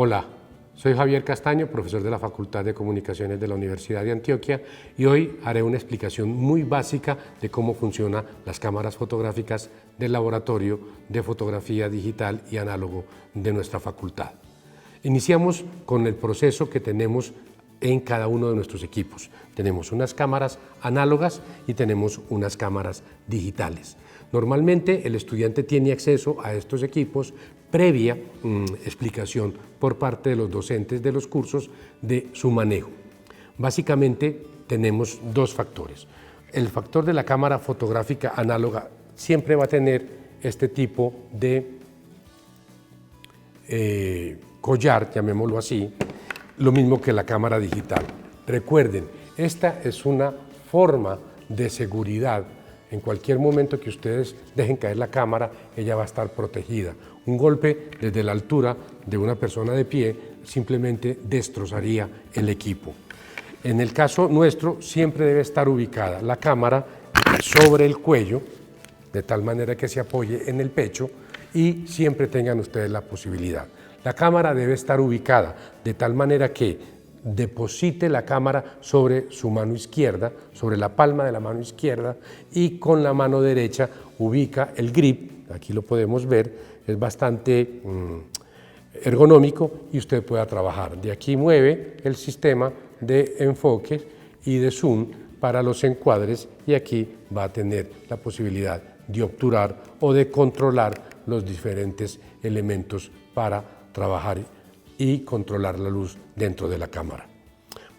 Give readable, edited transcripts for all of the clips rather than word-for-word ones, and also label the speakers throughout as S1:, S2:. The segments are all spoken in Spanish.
S1: Hola, soy Javier Castaño, profesor de la Facultad de Comunicaciones de la Universidad de Antioquia, y hoy haré una explicación muy básica de cómo funcionan las cámaras fotográficas del laboratorio de fotografía digital y análogo de nuestra facultad. Iniciamos con el proceso que tenemos en cada uno de nuestros equipos. Tenemos unas cámaras análogas y tenemos unas cámaras digitales. Normalmente el estudiante tiene acceso a estos equipos previa explicación por parte de los docentes de los cursos de su manejo. Básicamente tenemos dos factores. El factor de la cámara fotográfica análoga siempre va a tener este tipo de collar, llamémoslo así, lo mismo que la cámara digital. Recuerden, esta es una forma de seguridad. En cualquier momento que ustedes dejen caer la cámara, ella va a estar protegida. Un golpe desde la altura de una persona de pie simplemente destrozaría el equipo. En el caso nuestro, siempre debe estar ubicada la cámara sobre el cuello, de tal manera que se apoye en el pecho y siempre tengan ustedes la posibilidad. La cámara debe estar ubicada de tal manera que deposite la cámara sobre su mano izquierda, sobre la palma de la mano izquierda, y con la mano derecha ubica el grip. Aquí lo podemos ver, es bastante ergonómico y usted pueda trabajar. De aquí mueve el sistema de enfoque y de zoom para los encuadres, y aquí va a tener la posibilidad de obturar o de controlar los diferentes elementos para trabajar y controlar la luz dentro de la cámara.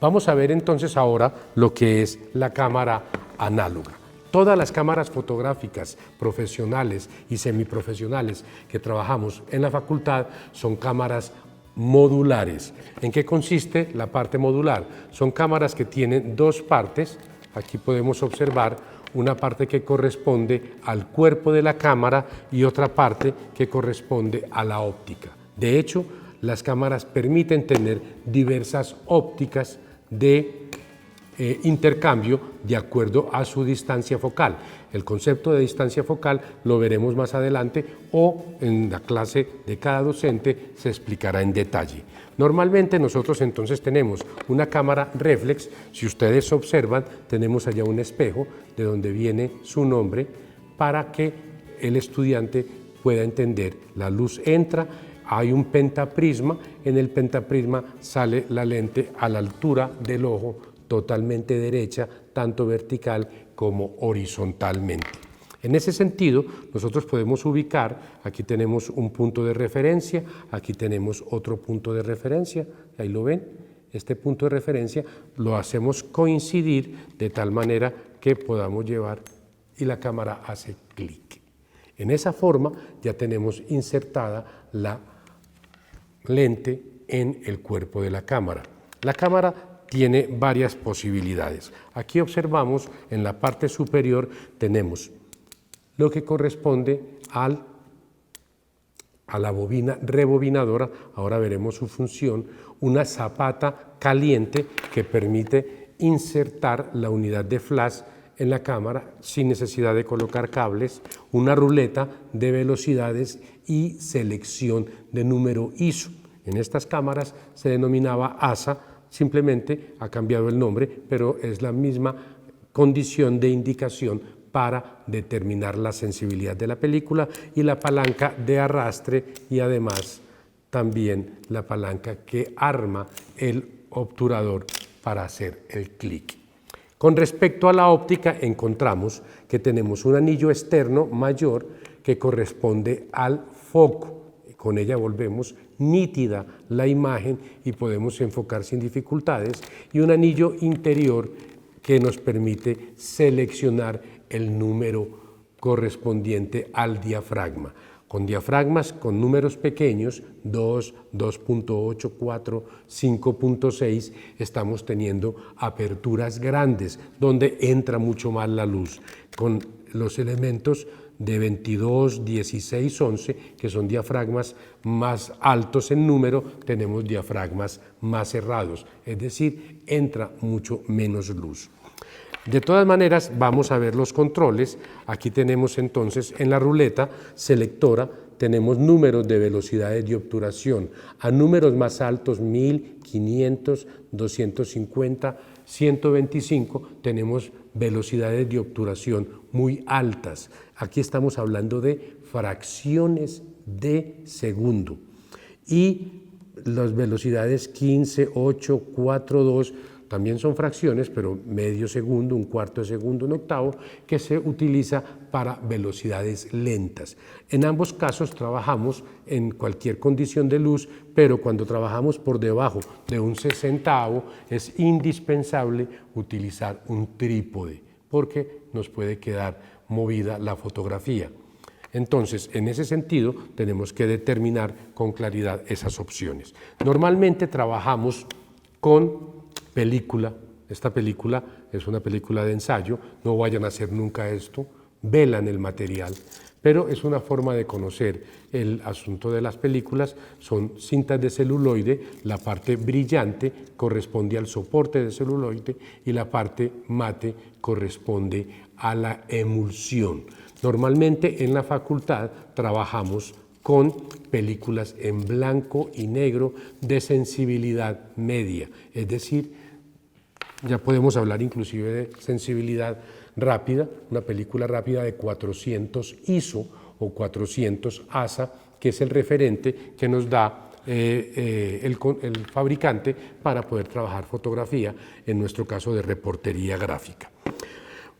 S1: Vamos a ver entonces ahora lo que es la cámara análoga. Todas las cámaras fotográficas profesionales y semiprofesionales que trabajamos en la facultad son cámaras modulares. ¿En qué consiste la parte modular? Son cámaras que tienen dos partes. Aquí podemos observar una parte que corresponde al cuerpo de la cámara y otra parte que corresponde a la óptica. De hecho, las cámaras permiten tener diversas ópticas de intercambio de acuerdo a su distancia focal. El concepto de distancia focal lo veremos más adelante o en la clase de cada docente se explicará en detalle. Normalmente nosotros entonces tenemos una cámara reflex. Si ustedes observan, tenemos allá un espejo de donde viene su nombre para que el estudiante pueda entender. La luz entra. Hay un pentaprisma, en el pentaprisma sale la lente a la altura del ojo, totalmente derecha, tanto vertical como horizontalmente. En ese sentido, nosotros podemos ubicar, aquí tenemos un punto de referencia, aquí tenemos otro punto de referencia, ahí lo ven, este punto de referencia lo hacemos coincidir de tal manera que podamos llevar y la cámara hace clic. En esa forma ya tenemos insertada la lente en el cuerpo de la cámara. La cámara tiene varias posibilidades. Aquí observamos en la parte superior tenemos lo que corresponde a la bobina rebobinadora, ahora veremos su función, una zapata caliente que permite insertar la unidad de flash en la cámara sin necesidad de colocar cables, una ruleta de velocidades y selección de número ISO. En estas cámaras se denominaba ASA, simplemente ha cambiado el nombre, pero es la misma condición de indicación para determinar la sensibilidad de la película, y la palanca de arrastre y además también la palanca que arma el obturador para hacer el clic. Con respecto a la óptica encontramos que tenemos un anillo externo mayor que corresponde al foco. Con ella volvemos nítida la imagen y podemos enfocar sin dificultades, y un anillo interior que nos permite seleccionar el número correspondiente al diafragma. Con diafragmas con números pequeños, 2, 2.8, 4, 5.6, estamos teniendo aperturas grandes donde entra mucho más la luz. Con los elementos de 22, 16, 11, que son diafragmas más altos en número, tenemos diafragmas más cerrados, es decir, entra mucho menos luz. De todas maneras, vamos a ver los controles. Aquí tenemos entonces en la ruleta selectora, tenemos números de velocidades de obturación. A números más altos, 1000, 500, 250, 125, tenemos velocidades de obturación muy altas. Aquí estamos hablando de fracciones de segundo. Y las velocidades 15, 8, 4, 2, también son fracciones, pero medio segundo, un cuarto de segundo, un octavo, que se utiliza para velocidades lentas. En ambos casos trabajamos en cualquier condición de luz, pero cuando trabajamos por debajo de un 60avo es indispensable utilizar un trípode, porque nos puede quedar movida la fotografía. Entonces, en ese sentido, tenemos que determinar con claridad esas opciones. Normalmente trabajamos con película. Esta película es una película de ensayo, no vayan a hacer nunca esto, velan el material, pero es una forma de conocer el asunto de las películas. Son cintas de celuloide, la parte brillante corresponde al soporte de celuloide y la parte mate corresponde a la emulsión. Normalmente en la facultad trabajamos con películas en blanco y negro de sensibilidad media, es decir, ya podemos hablar inclusive de sensibilidad rápida, una película rápida de 400 ISO o 400 ASA, que es el referente que nos da el fabricante para poder trabajar fotografía, en nuestro caso de reportería gráfica.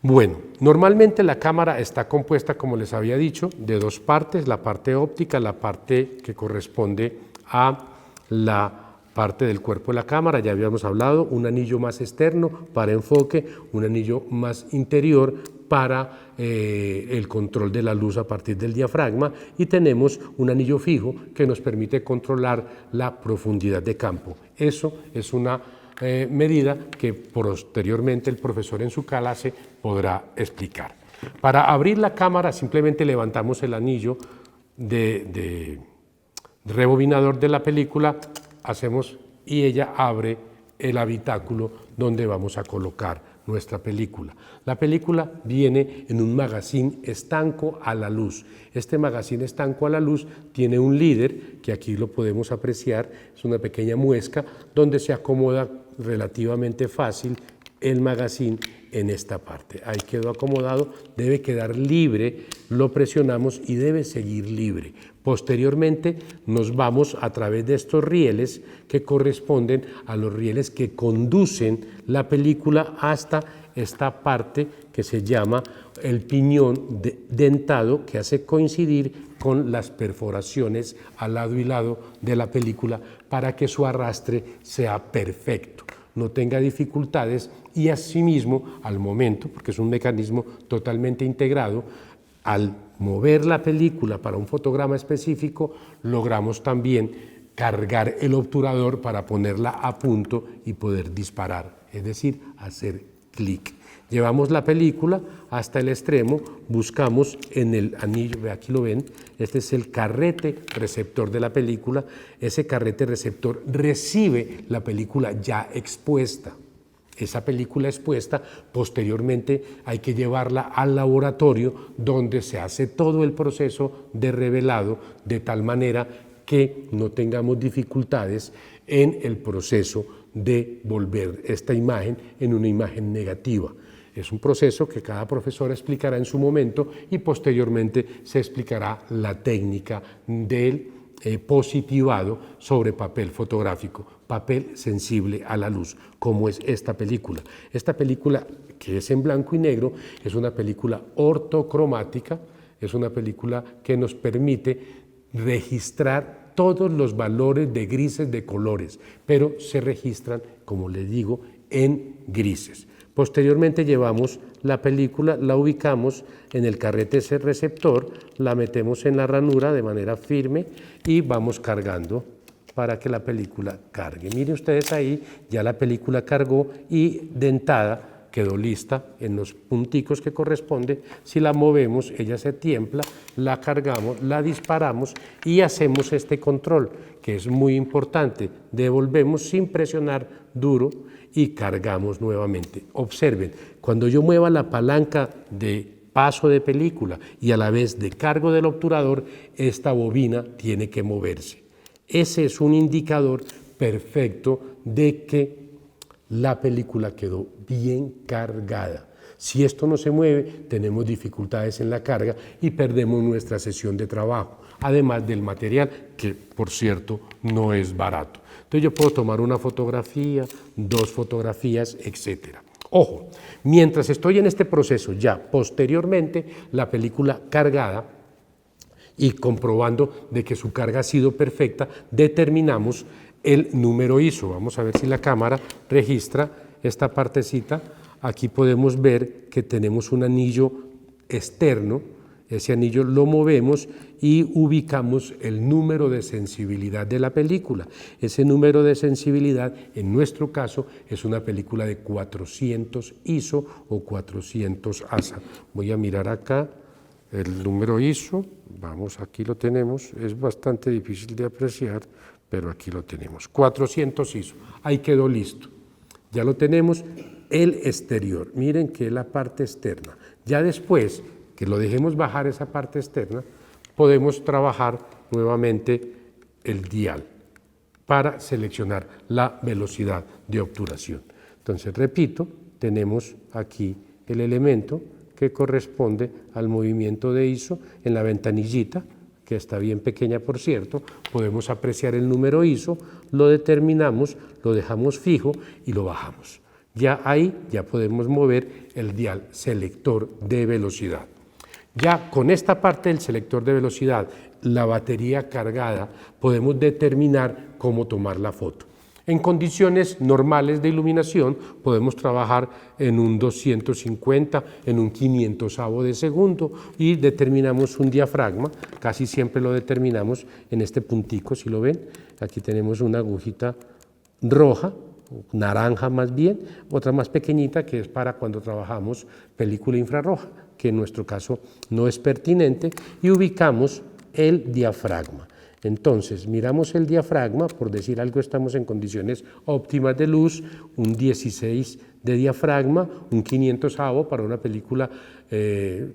S1: Bueno, normalmente la cámara está compuesta, como les había dicho, de dos partes, la parte óptica, la parte que corresponde a la parte del cuerpo de la cámara, ya habíamos hablado, un anillo más externo para enfoque, un anillo más interior para el control de la luz a partir del diafragma, y tenemos un anillo fijo que nos permite controlar la profundidad de campo. Eso es una medida que posteriormente el profesor en su clase podrá explicar. Para abrir la cámara simplemente levantamos el anillo de rebobinador de la película, hacemos y ella abre el habitáculo donde vamos a colocar nuestra película. La película viene en un magazine estanco a la luz. Este magazine estanco a la luz tiene un líder, que aquí lo podemos apreciar, es una pequeña muesca donde se acomoda relativamente fácil el magazine en esta parte. Ahí quedó acomodado, debe quedar libre, lo presionamos y debe seguir libre. Posteriormente nos vamos a través de estos rieles que corresponden a los rieles que conducen la película hasta esta parte que se llama el piñón dentado, que hace coincidir con las perforaciones al lado y lado de la película para que su arrastre sea perfecto, no tenga dificultades, y asimismo al momento, porque es un mecanismo totalmente integrado, al mover la película para un fotograma específico, logramos también cargar el obturador para ponerla a punto y poder disparar, es decir, hacer clic. Llevamos la película hasta el extremo, buscamos en el anillo, aquí lo ven, este es el carrete receptor de la película, ese carrete receptor recibe la película ya expuesta. Esa película expuesta, posteriormente hay que llevarla al laboratorio donde se hace todo el proceso de revelado de tal manera que no tengamos dificultades en el proceso de volver esta imagen en una imagen negativa. Es un proceso que cada profesor explicará en su momento y posteriormente se explicará la técnica del positivado sobre papel fotográfico, papel sensible a la luz, como es esta película. Esta película, que es en blanco y negro, es una película ortocromática, es una película que nos permite registrar todos los valores de grises de colores, pero se registran, como les digo, en grises. Posteriormente llevamos la película, la ubicamos en el carrete ese receptor, la metemos en la ranura de manera firme y vamos cargando para que la película cargue. Miren ustedes ahí, ya la película cargó y dentada quedó lista en los punticos que corresponde. Si la movemos, ella se tiembla, la cargamos, la disparamos y hacemos este control, que es muy importante. Devolvemos sin presionar duro y cargamos nuevamente. Observen, cuando yo mueva la palanca de paso de película y a la vez de cargo del obturador, esta bobina tiene que moverse. Ese es un indicador perfecto de que la película quedó bien cargada. Si esto no se mueve, tenemos dificultades en la carga y perdemos nuestra sesión de trabajo, además del material, que por cierto no es barato. Entonces yo puedo tomar una fotografía, 2 fotografías, etc. Ojo, mientras estoy en este proceso, ya posteriormente la película cargada y comprobando de que su carga ha sido perfecta, determinamos el número ISO. Vamos a ver si la cámara registra esta partecita. Aquí podemos ver que tenemos un anillo externo, ese anillo lo movemos y ubicamos el número de sensibilidad de la película. Ese número de sensibilidad, en nuestro caso, es una película de 400 ISO o 400 ASA. Voy a mirar acá el número ISO, vamos, aquí lo tenemos, es bastante difícil de apreciar, pero aquí lo tenemos, 400 ISO, ahí quedó listo. Ya lo tenemos, el exterior, miren que es la parte externa. Ya después que lo dejemos bajar esa parte externa, podemos trabajar nuevamente el dial para seleccionar la velocidad de obturación. Entonces, repito, tenemos aquí el elemento que corresponde al movimiento de ISO en la ventanillita, que está bien pequeña por cierto, podemos apreciar el número ISO, lo determinamos, lo dejamos fijo y lo bajamos. Ya ahí ya podemos mover el dial selector de velocidad. Ya con esta parte del selector de velocidad, la batería cargada, podemos determinar cómo tomar la foto. En condiciones normales de iluminación podemos trabajar en un 250, en un 500avo de segundo y determinamos un diafragma, casi siempre lo determinamos en este puntico, si lo ven, aquí tenemos una agujita roja, naranja más bien, otra más pequeñita que es para cuando trabajamos película infrarroja, que en nuestro caso no es pertinente, y ubicamos el diafragma. Entonces, miramos el diafragma, por decir algo, estamos en condiciones óptimas de luz, un 16 de diafragma, un 500avo para una película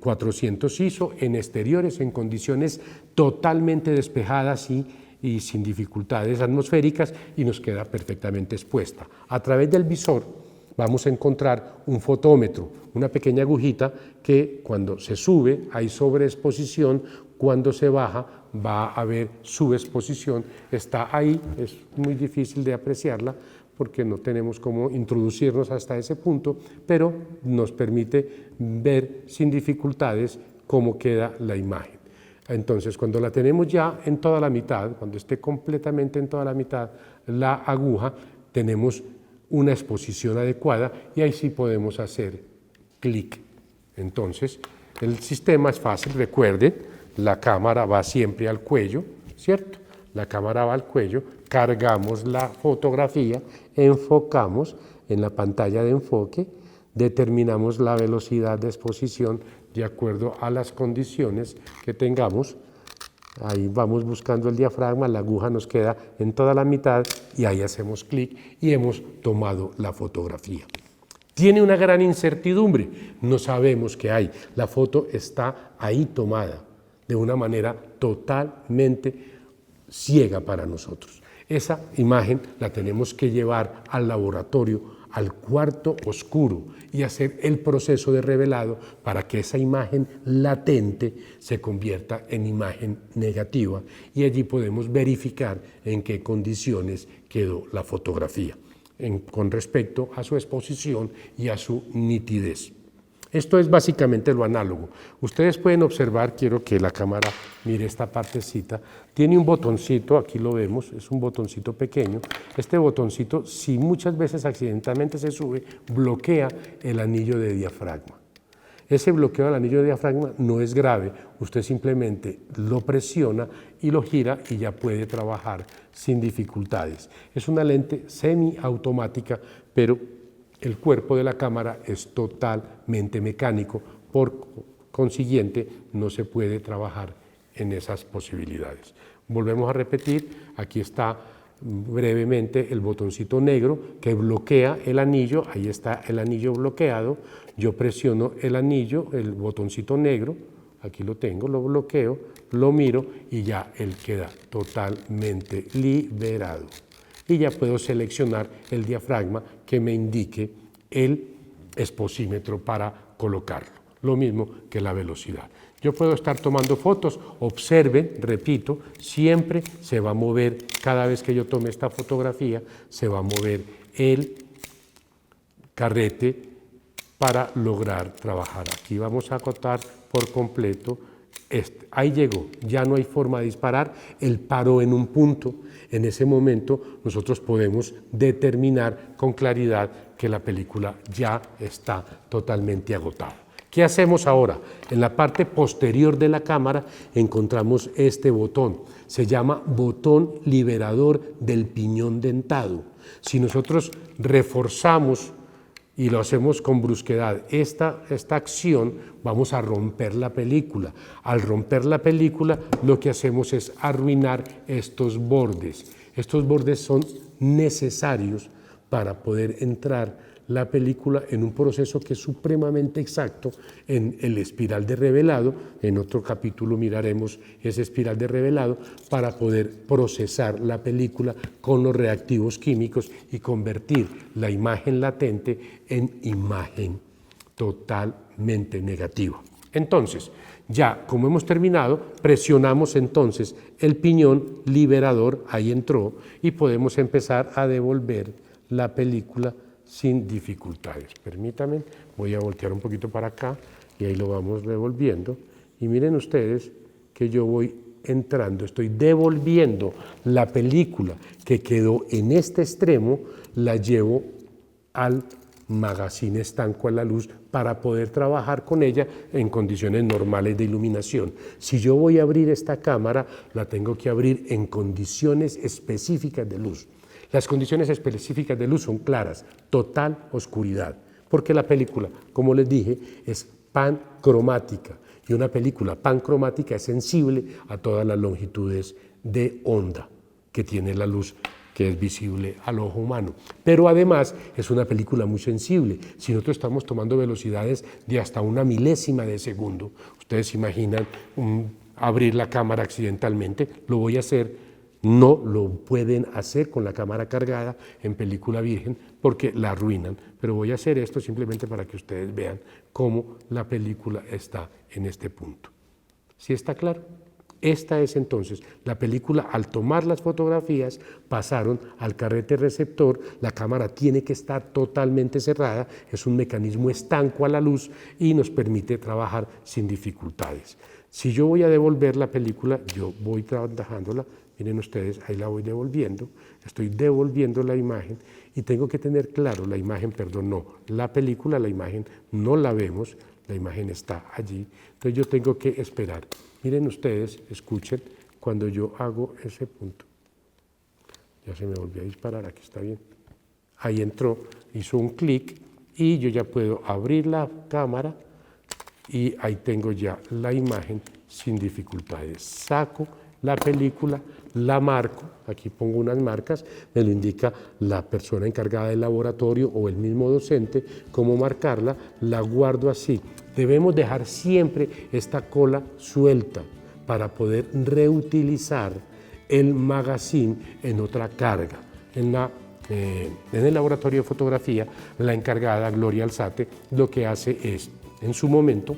S1: 400 ISO, en exteriores, en condiciones totalmente despejadas y sin dificultades atmosféricas, y nos queda perfectamente expuesta. A través del visor vamos a encontrar un fotómetro, una pequeña agujita que cuando se sube hay sobreexposición, cuando se baja va a haber subexposición, está ahí, es muy difícil de apreciarla porque no tenemos cómo introducirnos hasta ese punto, pero nos permite ver sin dificultades cómo queda la imagen. Entonces, cuando la tenemos ya en toda la mitad, cuando esté completamente en toda la mitad la aguja, tenemos una exposición adecuada y ahí sí podemos hacer clic. Entonces, el sistema es fácil, recuerden, la cámara va siempre al cuello, ¿cierto? La cámara va al cuello, cargamos la fotografía, enfocamos en la pantalla de enfoque, determinamos la velocidad de exposición de acuerdo a las condiciones que tengamos. Ahí vamos buscando el diafragma, la aguja nos queda en toda la mitad y ahí hacemos clic y hemos tomado la fotografía. Tiene una gran incertidumbre, no sabemos qué hay, la foto está ahí tomada de una manera totalmente ciega para nosotros. Esa imagen la tenemos que llevar al laboratorio, al cuarto oscuro y hacer el proceso de revelado para que esa imagen latente se convierta en imagen negativa y allí podemos verificar en qué condiciones quedó la fotografía con respecto a su exposición y a su nitidez. Esto es básicamente lo análogo. Ustedes pueden observar, quiero que la cámara mire esta partecita, tiene un botoncito, aquí lo vemos, es un botoncito pequeño. Este botoncito, si muchas veces accidentalmente se sube, bloquea el anillo de diafragma. Ese bloqueo del anillo de diafragma no es grave, usted simplemente lo presiona y lo gira y ya puede trabajar sin dificultades. Es una lente semiautomática, pero el cuerpo de la cámara es totalmente mecánico, por consiguiente no se puede trabajar en esas posibilidades. Volvemos a repetir, aquí está brevemente el botoncito negro que bloquea el anillo, ahí está el anillo bloqueado, yo presiono el anillo, el botoncito negro, aquí lo tengo, lo bloqueo, lo miro y ya él queda totalmente liberado. Y ya puedo seleccionar el diafragma que me indique el exposímetro para colocarlo. Lo mismo que la velocidad. Yo puedo estar tomando fotos, observen, repito, siempre se va a mover, cada vez que yo tome esta fotografía, se va a mover el carrete para lograr trabajar. Aquí vamos a acotar por completo. Ahí llegó, ya no hay forma de disparar, él paró en un punto. En ese momento nosotros podemos determinar con claridad que la película ya está totalmente agotada. ¿Qué hacemos ahora? En la parte posterior de la cámara encontramos este botón. Se llama botón liberador del piñón dentado. Si nosotros reforzamos y lo hacemos con brusquedad, esta acción, vamos a romper la película. Al romper la película, lo que hacemos es arruinar estos bordes. Estos bordes son necesarios para poder entrar la película en un proceso que es supremamente exacto en el espiral de revelado. En otro capítulo miraremos ese espiral de revelado para poder procesar la película con los reactivos químicos y convertir la imagen latente en imagen totalmente negativa. Entonces, ya como hemos terminado, presionamos entonces el piñón liberador, ahí entró, y podemos empezar a devolver la película sin dificultades. Permítanme, voy a voltear un poquito para acá y ahí lo vamos devolviendo. Y miren ustedes que yo voy entrando, estoy devolviendo la película que quedó en este extremo, la llevo al magazine estanco a la luz para poder trabajar con ella en condiciones normales de iluminación. Si yo voy a abrir esta cámara, la tengo que abrir en condiciones específicas de luz. Las condiciones específicas de luz son claras, total oscuridad, porque la película, como les dije, es pancromática, y una película pancromática es sensible a todas las longitudes de onda que tiene la luz, que es visible al ojo humano. Pero además es una película muy sensible. Si nosotros estamos tomando velocidades de hasta 1 milésima de segundo, ustedes imaginan abrir la cámara accidentalmente, lo voy a hacer. No lo pueden hacer con la cámara cargada en película virgen porque la arruinan, pero voy a hacer esto simplemente para que ustedes vean cómo la película está en este punto. ¿Sí está claro? Esta es entonces la película. Al tomar las fotografías pasaron al carrete receptor, la cámara tiene que estar totalmente cerrada, es un mecanismo estanco a la luz y nos permite trabajar sin dificultades. Si yo voy a devolver la película, yo voy trabajándola. Miren ustedes, ahí la voy devolviendo, estoy devolviendo la imagen y tengo que tener claro, la imagen, perdón, no, la película, la imagen no la vemos, la imagen está allí, entonces yo tengo que esperar. Miren ustedes, escuchen, cuando yo hago ese punto, ya se me volvió a disparar, aquí está bien, ahí entró, hizo un clic y yo ya puedo abrir la cámara y ahí tengo ya la imagen sin dificultades. Saco la película, la marco, aquí pongo unas marcas, me lo indica la persona encargada del laboratorio o el mismo docente, cómo marcarla, la guardo así. Debemos dejar siempre esta cola suelta para poder reutilizar el magazine en otra carga. En el laboratorio de fotografía, la encargada, Gloria Alzate, lo que hace es, en su momento,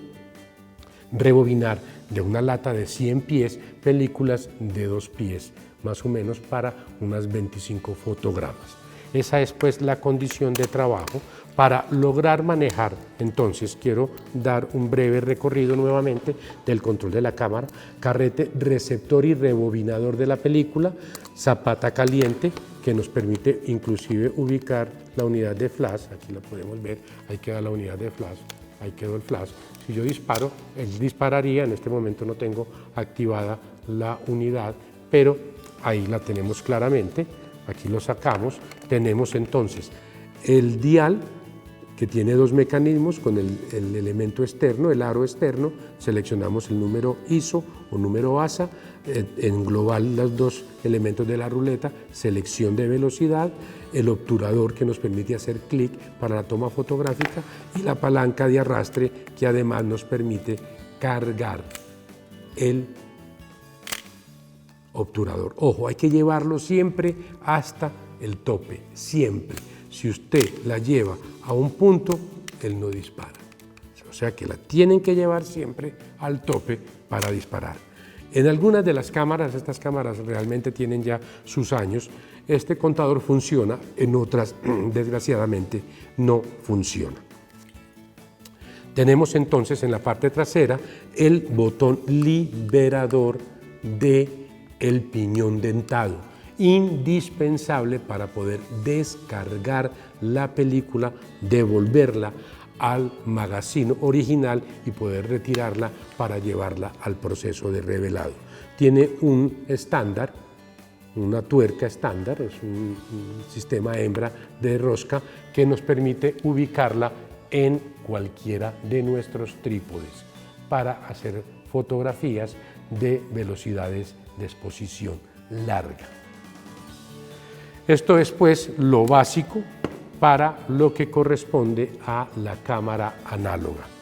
S1: rebobinar de una lata de 100 pies, películas de 2 pies, más o menos para unas 25 fotogramas. Esa es pues la condición de trabajo para lograr manejar. Entonces quiero dar un breve recorrido nuevamente del control de la cámara, carrete receptor y rebobinador de la película, zapata caliente que nos permite inclusive ubicar la unidad de flash, aquí la podemos ver, ahí queda la unidad de flash, ahí quedó el flash. Si yo disparo, él dispararía, en este momento no tengo activada la unidad, pero ahí la tenemos claramente, aquí lo sacamos, tenemos entonces el dial que tiene dos mecanismos con el elemento externo, el aro externo, seleccionamos el número ISO o número ASA, en global los dos elementos de la ruleta, selección de velocidad, el obturador que nos permite hacer clic para la toma fotográfica y la palanca de arrastre que además nos permite cargar el obturador. Ojo, hay que llevarlo siempre hasta el tope, siempre. Si usted la lleva a un punto, él no dispara. O sea que la tienen que llevar siempre al tope para disparar. En algunas de las cámaras, estas cámaras realmente tienen ya sus años, este contador funciona, en otras, desgraciadamente, no funciona. Tenemos entonces en la parte trasera el botón liberador del piñón dentado, indispensable para poder descargar la película, devolverla al magazine original y poder retirarla para llevarla al proceso de revelado. Tiene un estándar, una tuerca estándar, es un sistema hembra de rosca que nos permite ubicarla en cualquiera de nuestros trípodes para hacer fotografías de velocidades de exposición larga. Esto es pues lo básico para lo que corresponde a la cámara análoga.